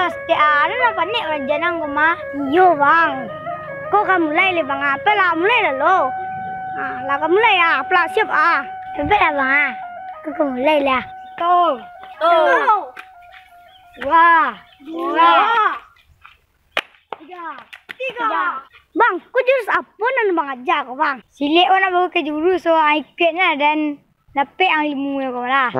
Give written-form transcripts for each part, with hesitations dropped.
pasti ada lah panik raja nang mah. Yo bang. Kok kamu mulai le bang apa lah mulai lah lo. Lah kamu mulai ya, pelak siap Bebek lah bang. Kok mulai lah. Tuh. Dua. Tiga. Bang, kok jurus apa nan bang ajar kau bang? Silik orang baru ke jurus so ikutnya dan dapat yang ilmu kau lah.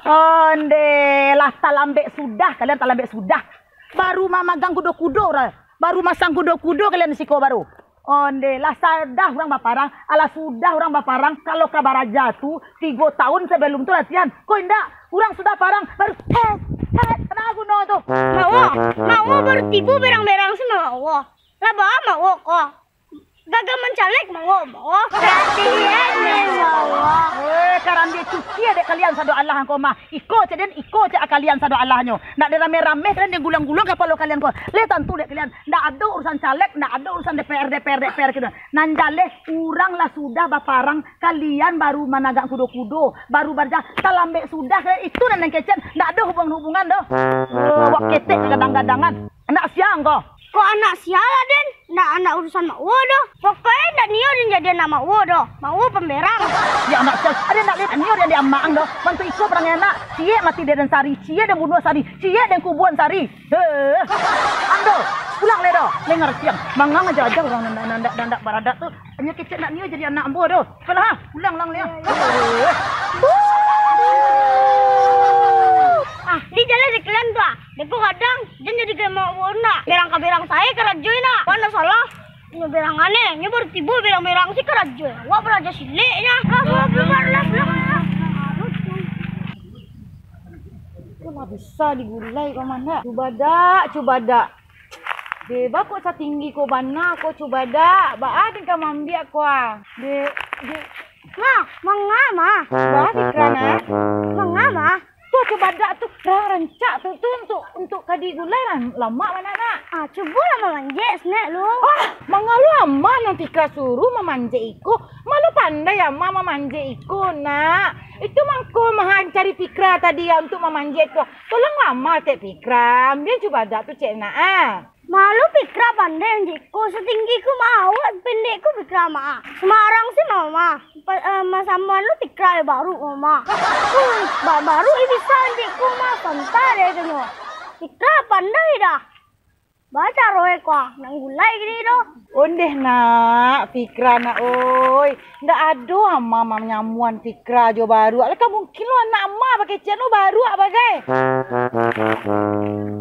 Onde lah talambek sudah, kalian talambek sudah. Baru mamagang kudo-kudo lah. Baru masang kudo-kudo kalian siko baru. Onde lah sadah orang baparang, ala sudah orang baparang. Kalau kabar aja tuh 3 tahun sebelum tuh latihan. Kok indah, orang sudah parang baru kena guna tuh. Mau baru tibu berang-berang sih mau. Lah mau kok. Gagal mencalek mau. Latihan mau. Karena dia cuci ada kalian sado Allah kau mah. Iko cak kalian sado Allahnya. Nak ada rame-rame kalian yang gulang-gulang kapal kalian kau. Lihat tentu dek kalian. Nak ada urusan caleg, nak ada urusan DPR gitu. Nanjale urang lah sudah baparang kalian baru managang kudo-kudo, baru barja talambek sudah kalian itu nan kecen. Nak ada hubungan doh. Wak ketek kadang-kadangan. Anak siang kau. Kok anak siala Den? Nak anak urusan mau doh. Pokoknya ndak nio din jadi anak mau doh. Mau pemberang. Ya anak sial, ada nak lihat nio dia amang doh. Bantu iko perang anak. Cie mati dia dan sari, cie dan bunuh sari, cie dan kubuan sari. Ando, pulang le doh. Lengar siang. Mangang aja orang nandak baradak tuh. Hanya kecil nak nio jadi anak ambo doh. Pulang lang le. Di jalan di kalian tuh. Deku kadang dia jadi kayak mau warna. Berang saya kerajui nak. Mana salah? Berang aneh. Ini baru tiba berang sih kerajui. Wah belajar siliknya. Lah bisa digulai kau mana? Coba dak. Deba kok setinggi kau bana kau coba dak. Baadin kau mambiak kau. Mengama? Baadin kerana. Mengama? Tuh coba dak tuh rancak tuh untuk kadi gulai lama mana nak? Coba lah memanjat snack lu. Mangalu amma nanti suruh memanjat iko. Malu pandai ya mama memanjat iko nak. Itu mangko mahan cari pikra tadi ya untuk memanjat ko. Tolong lama teh pikra. Ambil coba dak tuh cek nak Malu pikra pandai jiko setinggiku mau pendekku pikra mah. Semarang sih mama. Sama lu pikra baru mama. Baru bisa jiko mah pantar ya keno. Pikra pandai dah. Baca roe kwa nang gulai gini doh. Ondeh nak pikra nak oi. Ndak ada mama nyamuan pikra jo baru. Alaka mungkin lo anak ma pakai ceno baru bagai.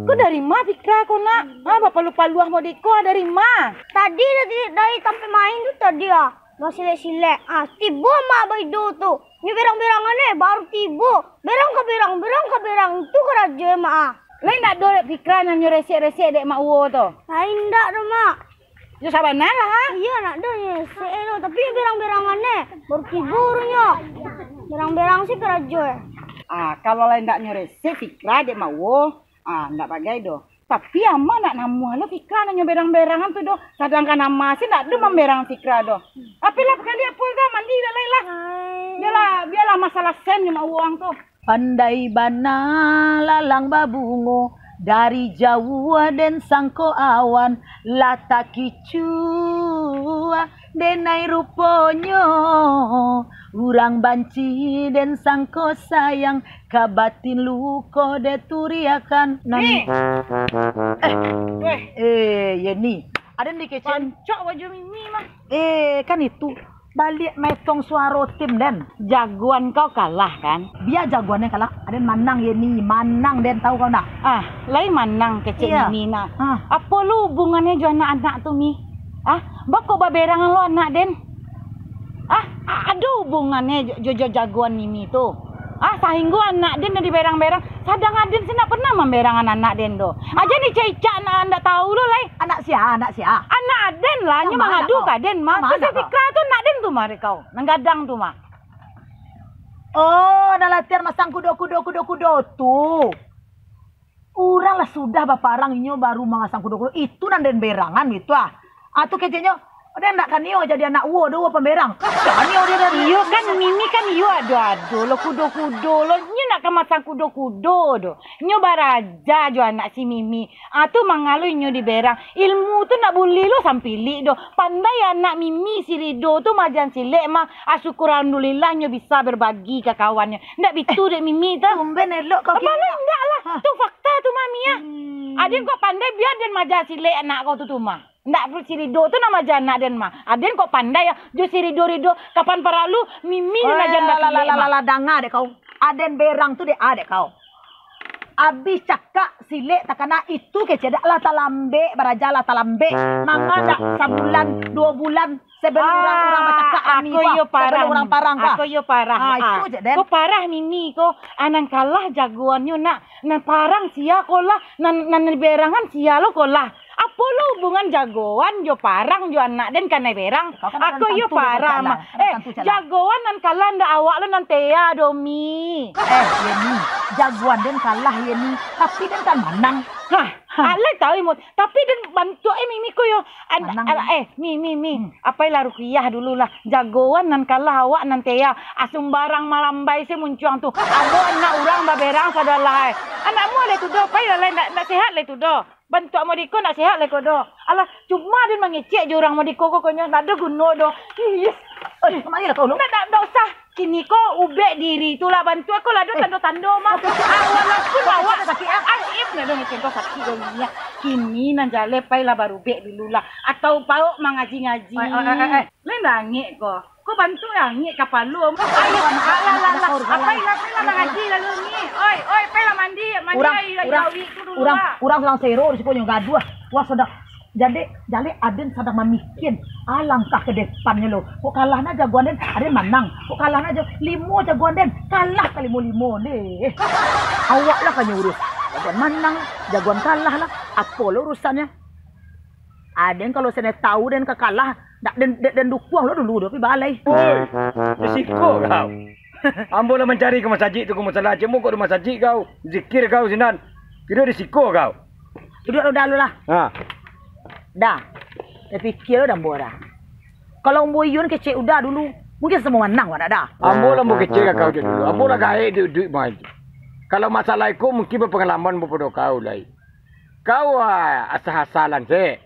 Kau dari ma pikra kau nak? Bapak lupa luah mau diko dari ma. Tadi dari sampai main tuh tadi ya. Masih silek. Tiba mak baido tuh. Ini berang-berangannya baru tiba. Berang ke berang itu kerja mak. Lain tak ada pikra yang resek-resek dek mak uwo tu. Lain tak ada mak. Yo sabar lah. Iya nak ada resek tu. Tapi berang-berangannya baru tiburnya. Berang-berang sih kerja. Kalau lain tak resek pikra dek mak uwo. Ndak bagai doh. Tapi ama nak namu lo fikra nanya berang-berangan tu doh. Kadang-kadang nama sih nak do memberang fikra doh. Apalah kali apa dah mandi dah lain lah. Biarlah masalah sen ni mau uang tu. Pandai bana lalang babungo dari jauh den sangko awan lata kicua denai ruponyo urang banci den sangko sayang kabatin luko de turiakan nani ya ni ada di kitchen cok baju mimi mah kan itu balik metong suara tim den jagoan kau kalah kan biar jagoannya kalah ada manang ya ni manang den tahu kau nak lain manang kecil ini nak apa lu hubungannya jo anak-anak tu mi bako baberangan lo anak den ada hubungannya jo jagoan mimi tu sahinggu anak den dari berang-berang sadang aden sih nak pernah memberangan anak den do aja nih cecak nak ndak tahu lo lai anak sia anak aden lah nya mangadu ka den mah tu saya pikir tu nak den tu mari kau nang gadang tu mah nak latihan masang kudo tu urang lah sudah baparang inyo baru masang kudo itu nan den berangan gitu atau kecenya Ada nak kan Nio jadi anak wo dua pemberang. Kan Nio dia dari. Iyo kan Mimi kan iyo ado lo kudo-kudo lo nyo nak kemasang kudo-kudo do. Nyo baraja jo anak si Mimi. Tu mangalu nyo di berang. Ilmu tu nak buli lo sampili do. Pandai anak Mimi si Rido tu majan silek mah. Syukur alhamdulillah nyo bisa berbagi ke kawannya. Ndak bitu dek Mimi tu. Tumben elok kau Apa lah enggak lah. Tu fakta tu Mami ya. Aden kok pandai biar den majan silek anak kau tu mah. Ndak perlu si Rido tu nama jana den mah. Aden kok pandai ya. Jo si Rido kapan paralu Mimi na janda la danga dek kau. Aden berang tu dek adek kau. Abis cakap silek takana itu kecedak lah talambe baraja lah talambe. Manga dak sebulan 2 bulan sebelum orang bercakap kami aku yo parah. orang parang kah? Aku yo parah. Itu je den. Kau parah Mimi ko. Anang kalah jagoannya nak parang sia kolah nan berangan sia lo kolah. Apa lo hubungan jagoan jo parang jo anak den kanai berang. Aku yo parah mah. Jagoan nan kalah ndak awak lo nan tea domi. Yeni, jagoan den kalah Yeni, tapi den kan menang. Alai tahu imut. Tapi den bantu Mimi ko yo. Mi. Apa lah rukiah dulu lah. Jagoan nan kalah awak nan tea. Asum barang malambai se muncuang tu. Abo anak orang baberang sadalah. Anakmu le tu do, pai lah nak sehat le tu do. Bantu Modiko nak sehat le kodo. Alah, cuma dia mengecek je orang Modiko ko konyo nak ada guna do. Yes. Kemari lah kau lu. Tak usah. Kini ko ubek diri itulah bantu aku lah do tando-tando mah. Walaupun awak sakit aib na do ngecek ko sakit do nya. Kini nan jale pai lah baru ubek dulu lah atau pau mengaji-ngaji. Le nangik ko. Ko bantu nangik kapal lu. Ayo alah. Apa lah mengaji lalu ni. Oi, pai lah mandi Orang lang sero di situ gaduh. Wah sedang jadi Aden sedang memikir alangkah ke depannya lo. Kok kalahnya jagoan Den Aden menang. Kok kalahnya limo jagoan Den kalah kali limo deh. Awak lah kan urus. Jagoan menang, jagoan kalah lah. Apa lo urusannya? Aden kalau saya tahu Den kekalah, dan dukung lo dulu tapi balai. Oi, risiko kau. Ambo lah mencari ke masjid tu ke masalah cemu kau di masjid kau. Zikir kau sinan. Kira risiko kau. Duduk dulu lah. Dah. Saya fikir dah bora. Kalau Mbo Yun kecek udah dulu, mungkin semua menang wadah dah. Ambo lah mau kecek kau je dulu. Ambo lah gaek duit mai. Kalau masalah itu mungkin berpengalaman bepodo kau lah. Kau asal-asalan se.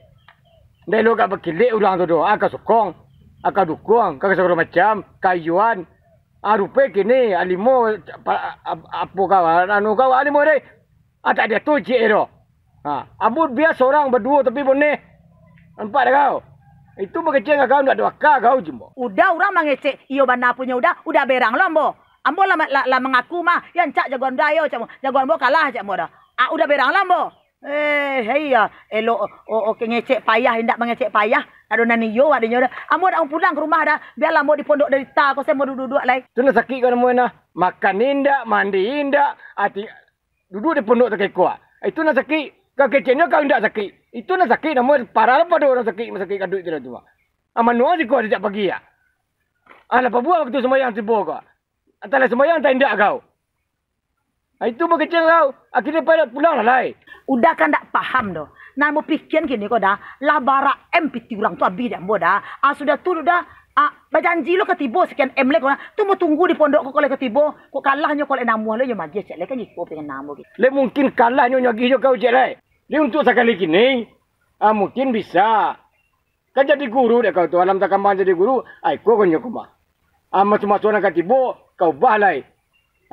Dah lo kau berkilik ulang tu doa kau sokong. Kau dukung, kau segala macam, kayuan. Rupa kini alimo apa kau anu kau alimo deh. Tak ada tu cik ero. Abud biar seorang berdua tapi boleh. Nampak dah kau. Itu berkecil kau nak dua kau jembo. Udah orang mengecek iyo bana punya udah berang lo Ambo. Ambo lah mengaku mah yang cak jagoan dayo cak jagoan Ambo kalah cak Ambo dah. Udah berang lah Ambo. Iya, elo oke ngecek payah hendak mengecek payah. Adonan yo adanya dah. Ambo dah pulang ke rumah dah. Biarlah Ambo di pondok derita kau saya mau duduk lagi. Tu nak sakit kau nama makan indak, mandi indak, duduk di pondok tak kuat. Itu nak sakit. Kau kecilnya kau tidak sakit. Itu nak sakit. Namun parah pada orang sakit. Sakit kadut itu lah. Manual si kau tidak pagi ya. Apa buat waktu sembahyang si kau. Antara sembahyang tak indak kau. Itu berkecil kau. Akhirnya pada pulang lah lai. Udah kan tak paham doh. Nah mau pikir gini kau dah. Lah bara MPT orang tu abi dah Ambo dah. Sudah tu dah. Berjanji lo ketibo sekian M lek orang. Tu mau tunggu di pondok kau kalau ketibo. Kau kalahnya kalau namu lo yo majlis cek lek kan ikut pengen namu gitu. Le mungkin kalahnya nyagi jo kau cek lek. Le untuk sekali kini. Mungkin bisa. Kan jadi guru dek kau tu. Alam tak kembang jadi guru. Kau kan nyokuma. Macam-macam orang ketibo. Kau balai.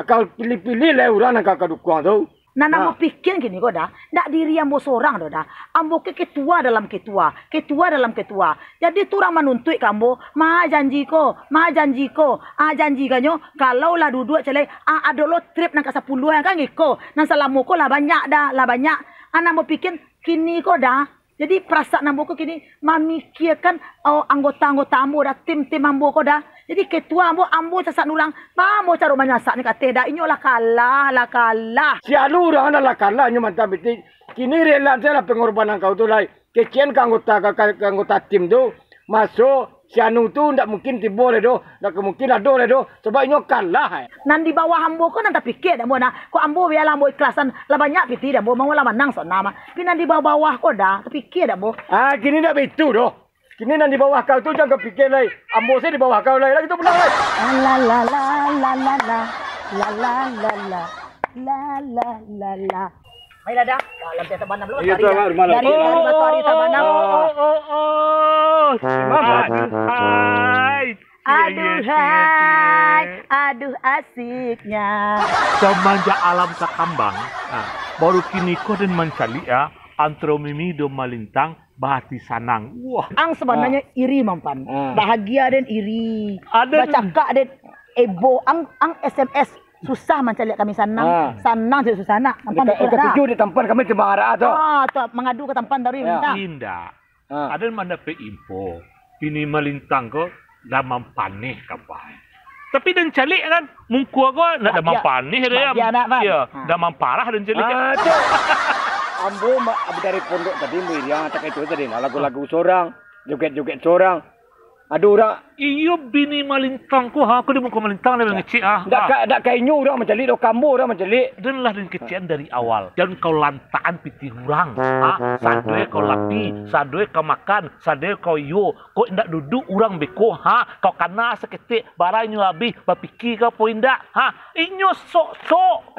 Kau pilih-pilih lah orang yang kau dukung tu. Nana mau pikir gini kau dah. Tak diri Ambo seorang dah. Ambo ke ketua dalam ketua. Ketua dalam ketua. Jadi tu orang menuntut ke Ambo. Maha janji ko. Janji kanyo. Kalau lah duduk celai. Ada lo trip nang ke 10 yang kan ngiko. Nang salamu ko lah banyak dah. Lah banyak. Nana mau pikir kini kau dah. Jadi perasaan Ambo ko kini. Memikirkan anggota-anggota Ambo dah. Tim-tim Ambo ko dah. Jadi ketua Ambo sasak nurang. Ambo cara menyasak ni kata dah. Ini lah kalah. Si alu orang adalah kalah. Ini mantap betul. Kini rela saya lah pengorbanan kau tu lah. Kecian ke anggota tim tu. Masuk. Si anu tu tak mungkin tiba le do. Tak mungkin ada le do. Sebab ini kalah. Nan di bawah Ambo ko nanti pikir dah. Ko Ambo biarlah Ambo ikhlasan. Lah banyak piti dah. Mau lah menang so nama. Tapi nan di bawah ko dah. Tapi pikir dah. Kini tak betul doh. Kini nan di bawah kau tu jangan fikir lagi. Ambo saya di bawah kau lagi tu benar lagi. La la la la la la la la la la la la la la. Mai dah. Dalam tiap tabanam lu. Iya tu rumah lagi. Dari batu hari tabanam. Hai. Aduh asiknya. Semenjak alam sakambang, baru kini kau dan mencari ya, antara mimi do malintang bahati sanang. Wah, Ang sebenarnya iri mampan. Bahagia dan iri. Ada- Bacakak dan ebo. Ang SMS susah mencari kami sanang. Sanang jadi susah nak. Mampan betul dah. Ketujuh di tempat kami di Bangara tu. Tu mengadu ke tempat dari minta. Indah. Ada mana pe info. Ini malintang kau dah mampaneh kapai. Tapi dan calik kan, mungku aku nak dah mampaneh dia. Bahagia nak, Bang. Ya, dah mamparah dan calik. Tu. Ambo dari pondok tadi meriang tak itu tadi lagu-lagu seorang, joget-joget seorang. Ada orang Iyo bini malintang ku aku di muka malintang dah ngecik dak kainyu orang mencelik, dak kambu orang mencelik. Dan lah dan kecian dari awal. Dan kau lantaan piti hurang. Sadue kau lapi, sadue kau makan, sadue kau yo. Kau indak duduk orang beko. Kau kena seketik barangnya habis. Bapiki kau pun indak. Inyo sok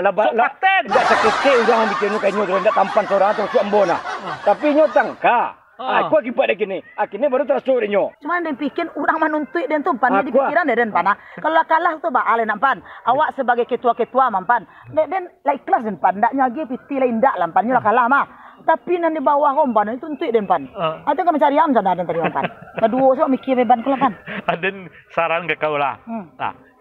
paten. Dak sekecil orang bikin kainyu orang dak tampan seorang tu ambo nah. Tapi nyo tangka. Aku akibat dah kini. Akhirnya baru terasuk nyo. Cuma dia pikir orang menuntut dan tu pan di pikiran dia dan pana. Kalau kalah tu ba ale nak pan. Awak sebagai ketua-ketua mampan. Dan like kelas dan pan ndak nyagi piti lain ndak lampan nyo kalah mah. Tapi nan di bawah kompan itu tuntut dan pan. Atau kami cari am sana dan tadi mampan. Kedua so mikir beban kau pan. Dan saran ke kau lah.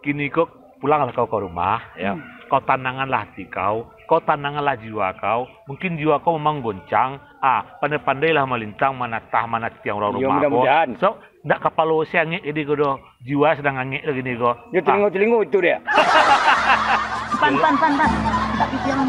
Kini kau pulanglah kau ke rumah. Ya. Kau tananganlah hati kau. Kau tananganlah jiwa kau. Mungkin jiwa kau memang goncang. Pandai-pandailah melintang manatah tiang orang rumah kau. So, ndak kapalo si angin ini kau doh. Jiwa sedang angin lagi ni kau. Dia telingo itu dia. Pan. Tapi jangan